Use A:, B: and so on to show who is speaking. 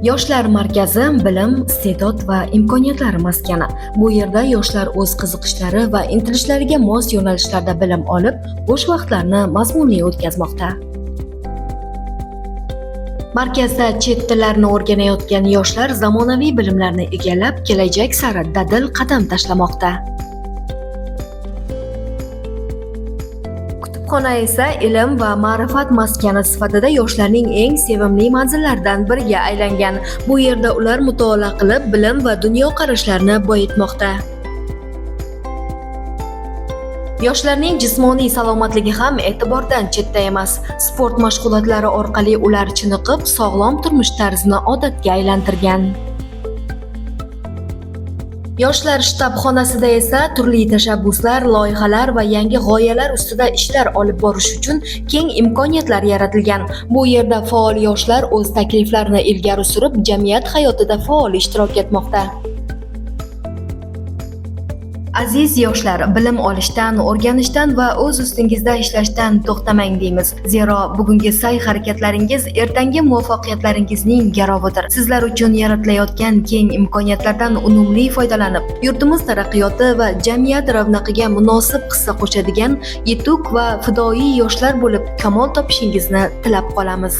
A: Yoshlar markazi bilim, iste'dod va imkoniyatlar maskani. Bu yerda yoshlar o'z qiziqishlari va intilishlariga mos yo'nalishlarda bilim olib, bo'sh vaqtlarini mazmunli o'tkazmoqda. Markazda chet tillarini o'rganayotgan yoshlar zamonaviy bilimlarni egallab, kelajak sari dadil qadam tashlamoqda. Kutubxona esa ilm va ma'rifat maskani sifatida yoshlarning eng sevimli manzillaridan biriga aylangan. Bu yerda ular mutolaa qilib, bilim va dunyoqarashlarini boyitmoqda. Yoshlarning jismoniy salomatligi ham e'tibordan chetda emas. Sport mashg'ulotlari orqali ular chiniqib, sog'lom turmush tarzini odatga aylantirgan. Yoshlar shtab-xonasida esa turli tashabbuslar, loyihalar va yangi g'oyalar ustida ishlar olib borish uchun keng imkoniyatlar yaratilgan. Bu yerda faol yoshlar o'z takliflarini ilgari surib, jamiyat hayotida faol ishtirok etmoqda. Aziz yoshlar, bilim olishdan, o'rganishdan va o'z ustingizda ishlashdan to'xtamang deymiz. Zero bugungi sa'y-harakatlaringiz ertangi muvaffaqiyatlaringizning garovidir. Sizlar uchun yaratilayotgan keng imkoniyatlardan unumli foydalanib, yurtimiz taraqqiyoti va jamiyat ravnaqiga munosib hissa qo'shadigan yetuk va fidoyi yoshlar bo'lib kamol topishingizni tilab qolamiz.